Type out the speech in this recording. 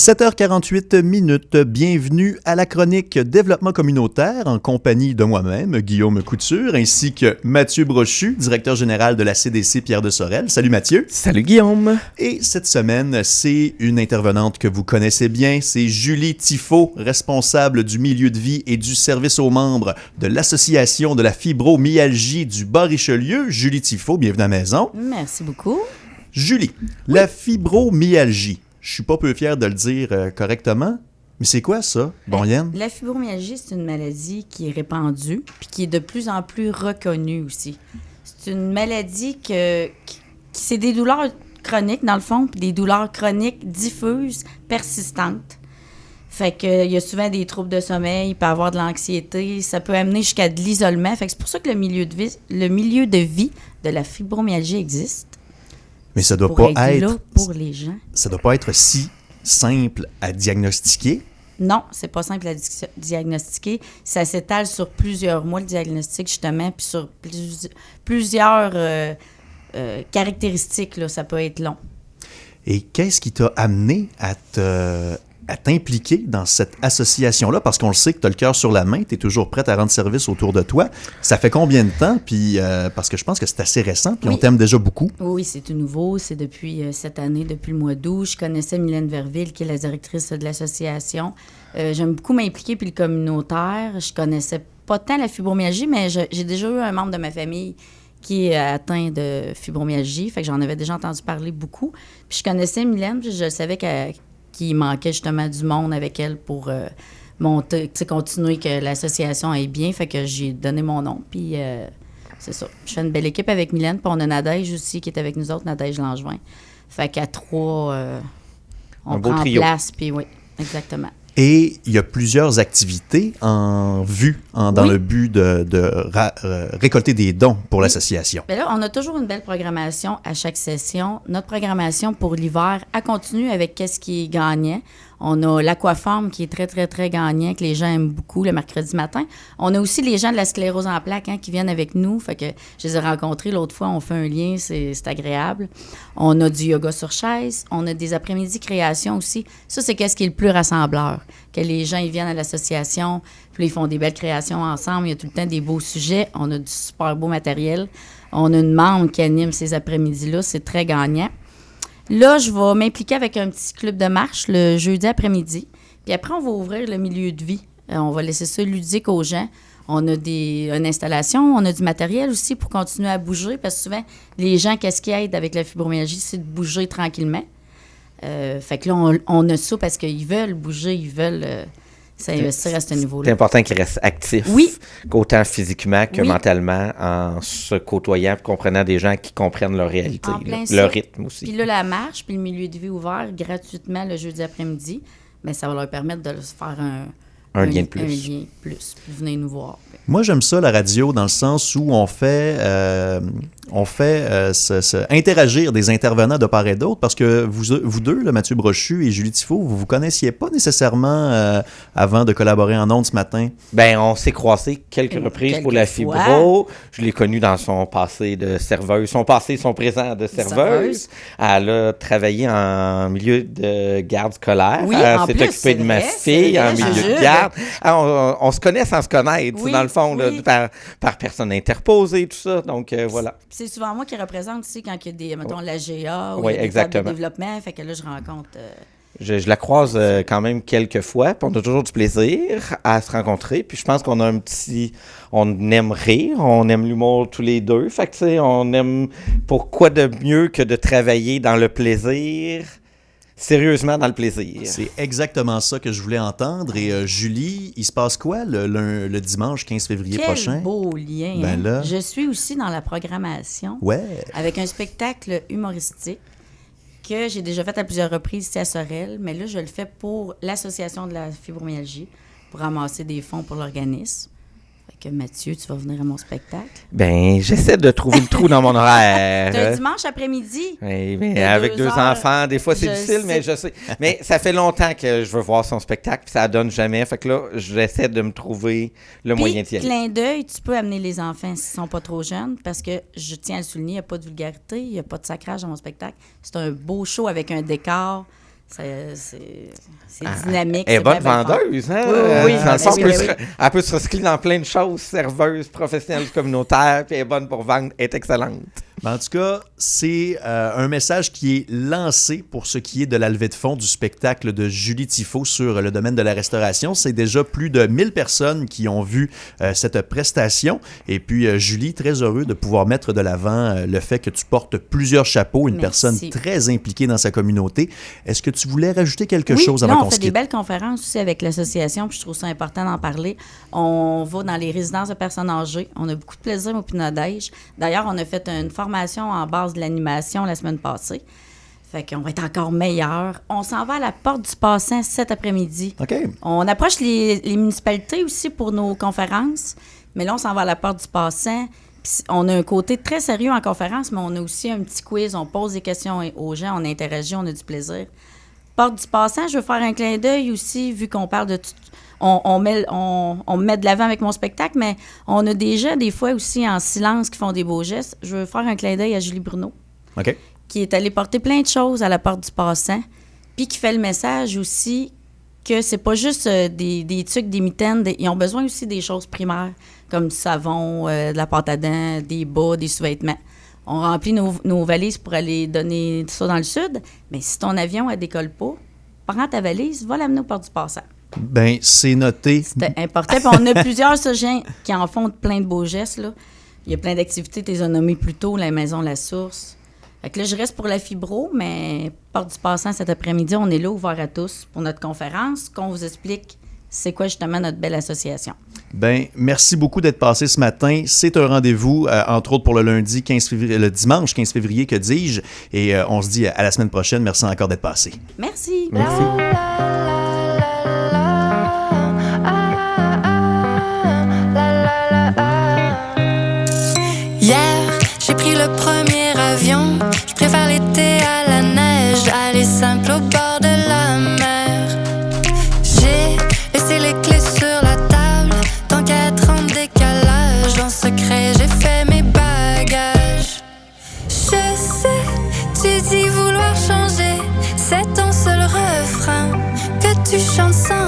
7h48 minutes. Bienvenue à la chronique Développement communautaire en compagnie de moi-même, Guillaume Couture, ainsi que Mathieu Brochu, directeur général de la CDC Pierre de Sorel. Salut Mathieu. Salut Guillaume. Et cette semaine, c'est une intervenante que vous connaissez bien, c'est Julie Tifo, responsable du milieu de vie et du service aux membres de l'Association de la fibromyalgie du Bas-Richelieu. Julie Tifo, bienvenue à la maison. Merci beaucoup. Julie, la fibromyalgie. Je suis pas peu fier de le dire correctement, mais c'est quoi ça, Bonnienne? La fibromyalgie, c'est une maladie qui est répandue puis qui est de plus en plus reconnue aussi. C'est une maladie c'est des douleurs chroniques, dans le fond, puis des douleurs chroniques diffuses, persistantes. Fait que il y a souvent des troubles de sommeil, il peut y avoir de l'anxiété, ça peut amener jusqu'à de l'isolement. Fait que c'est pour ça que le milieu de vie de la fibromyalgie existe. Mais ça doit pour pas être là pour les gens. Ça doit pas être si simple à diagnostiquer. Non, c'est pas simple à diagnostiquer. Ça s'étale sur plusieurs mois, le diagnostic, justement, puis sur plusieurs caractéristiques, là, ça peut être long. Et qu'est-ce qui t'a amené à t'impliquer dans cette association-là? Parce qu'on le sait que tu as le cœur sur la main, tu es toujours prête à rendre service autour de toi. Ça fait combien de temps? Puis, parce que je pense que c'est assez récent, puis oui. On t'aime déjà beaucoup. Oui, c'est tout nouveau. C'est depuis cette année, depuis le mois d'août. Je connaissais Mylène Verville, qui est la directrice de l'association. J'aime beaucoup m'impliquer, puis le communautaire. Je connaissais pas tant la fibromyalgie, mais j'ai déjà eu un membre de ma famille qui est atteint de fibromyalgie. Fait que j'en avais déjà entendu parler beaucoup. Puis je connaissais Mylène, puis je savais qu'il manquait justement du monde avec elle pour monter, continuer que l'association aille bien. Fait que j'ai donné mon nom, puis c'est ça. Je fais une belle équipe avec Mylène, puis on a Nadège aussi qui est avec nous autres, Nadège Langevin. Fait qu'à trois, on prend place, puis oui, exactement. Et il y a plusieurs activités en vue, dans le but de récolter des dons pour l'association. Bien là, on a toujours une belle programmation à chaque session. Notre programmation pour l'hiver, elle continue avec qu'est-ce qui est gagnant. On a l'aquaforme qui est très, très, très gagnant, que les gens aiment beaucoup le mercredi matin. On a aussi les gens de la sclérose en plaques qui viennent avec nous. Fait que je les ai rencontrés l'autre fois, on fait un lien, c'est agréable. On a du yoga sur chaise. On a des après-midi création aussi. Ça, c'est qu'est-ce qui est le plus rassembleur. Que les gens ils viennent à l'association, puis ils font des belles créations ensemble. Il y a tout le temps des beaux sujets. On a du super beau matériel. On a une membre qui anime ces après-midi-là. C'est très gagnant. Là, je vais m'impliquer avec un petit club de marche le jeudi après-midi. Puis après, on va ouvrir le milieu de vie. On va laisser ça ludique aux gens. On a une installation, on a du matériel aussi pour continuer à bouger. Parce que souvent, les gens, qu'est-ce qui aide avec la fibromyalgie, c'est de bouger tranquillement. Fait que là, on a ça parce qu'ils veulent bouger, ils veulent s'investir à ce niveau-là. C'est important qu'ils restent actifs, oui. Autant physiquement que mentalement, en se côtoyant et comprenant des gens qui comprennent leur réalité, leur rythme aussi. Puis là, la marche, puis le milieu de vie ouvert gratuitement le jeudi après-midi, bien, ça va leur permettre de se faire un lien de plus. Un lien de plus, puis venez nous voir. Moi, j'aime ça, la radio, dans le sens où on fait interagir des intervenants de part et d'autre, parce que vous deux, là, Mathieu Brochu et Julie Tifo, vous connaissiez pas nécessairement avant de collaborer en ondes ce matin? Bien, on s'est croisés quelques reprises pour la fibro. Je l'ai connue dans son passé de serveuse, son présent de serveuse. Elle a travaillé en milieu de garde scolaire. Oui, elle s'est occupée de ma fille en milieu de garde. On se connaît sans se connaître, dans le fond. Par personne interposée, tout ça. Donc, voilà. C'est souvent moi qui représente, tu sais, quand il y a des, mettons, l'AGA ou des tables de développement. Fait que là, je rencontre... Je la croise quand même quelques fois, puis on a toujours du plaisir à se rencontrer. Puis je pense qu'on a on aime rire, on aime l'humour tous les deux. Fait que, tu sais, on aime... Pourquoi de mieux que de travailler dans le plaisir... Sérieusement dans le plaisir. C'est exactement ça que je voulais entendre. Et Julie, il se passe quoi le dimanche 15 février prochain? Quel beau lien. Ben là... Je suis aussi dans la programmation. Ouais. Avec un spectacle humoristique que j'ai déjà fait à plusieurs reprises ici à Sorel. Mais là, je le fais pour l'Association de la fibromyalgie pour ramasser des fonds pour l'organisme. Que Mathieu, tu vas venir à mon spectacle? Ben, j'essaie de trouver le trou dans mon horaire. C'est un dimanche après-midi. Oui, mais avec deux enfants, des fois, c'est difficile, mais je sais. Mais ça fait longtemps que je veux voir son spectacle, puis ça donne jamais. Fait que là, j'essaie de me trouver le moyen d'y aller. Clin d'œil, tu peux amener les enfants s'ils sont pas trop jeunes, parce que je tiens à le souligner, il n'y a pas de vulgarité, il n'y a pas de sacrage dans mon spectacle. C'est un beau show avec un décor. C'est dynamique. Elle est c'est bonne bien vendeuse, hein? Oui, Dans le fond, oui, oui. elle peut se recycler dans plein de choses, serveuse, professionnelle communautaire, puis elle est bonne pour vendre, elle est excellente. En tout cas, c'est un message qui est lancé pour ce qui est de la levée de fonds du spectacle de Julie Tifo sur le domaine de la restauration. C'est déjà plus de 1000 personnes qui ont vu cette prestation. Et puis, Julie, très heureux de pouvoir mettre de l'avant le fait que tu portes plusieurs chapeaux, une personne très impliquée dans sa communauté. Est-ce que tu voulais rajouter quelque chose avant qu'on se quitte? On fait des belles conférences aussi avec l'association, puis je trouve ça important d'en parler. On va dans les résidences de personnes âgées. On a beaucoup de plaisir au Pinodège. D'ailleurs, on a fait une formation en base de l'animation la semaine passée. Fait qu'on va être encore meilleur. On s'en va à la Porte du Passant cet après-midi. OK. On approche les municipalités aussi pour nos conférences, mais là, on s'en va à la Porte du Passant. Puis on a un côté très sérieux en conférence, mais on a aussi un petit quiz. On pose des questions aux gens, on interagit, on a du plaisir. Porte du Passant, je veux faire un clin d'œil aussi, vu qu'on parle de tout. On me met de l'avant avec mon spectacle, mais on a des gens, des fois aussi en silence, qui font des beaux gestes. Je veux faire un clin d'œil à Julie Bruno, OK, qui est allée porter plein de choses à la Porte du Passant, puis qui fait le message aussi que c'est pas juste des trucs, des mitaines, ils ont besoin aussi des choses primaires, comme du savon, de la pâte à dents, des bas, des sous-vêtements. On remplit nos valises pour aller donner ça dans le sud, mais si ton avion ne décolle pas, prends ta valise, va l'amener aux Portes du Passant. Ben, c'est noté. C'était important. Puis on a plusieurs gens qui en font plein de beaux gestes, là. Il y a plein d'activités, tu les as nommées plus tôt, la maison La Source. Fait que là, je reste pour la fibro, mais Porte du Passant cet après-midi, on est là, ouvert à tous pour notre conférence, qu'on vous explique c'est quoi justement notre belle association. Ben, merci beaucoup d'être passé ce matin. C'est un rendez-vous, entre autres pour le lundi 15 février, le dimanche 15 février, que dis-je. Et on se dit à la semaine prochaine. Merci encore d'être passé. Merci. Merci. Hier, j'ai pris le premier avion. Je préfère l'été à la neige, aller simple au bord de la mer. J'ai laissé les clés sur la table, tant qu'à être en décalage. En secret, j'ai fait mes bagages. Je sais, tu dis vouloir changer, c'est ton seul refrain que tu chantes sans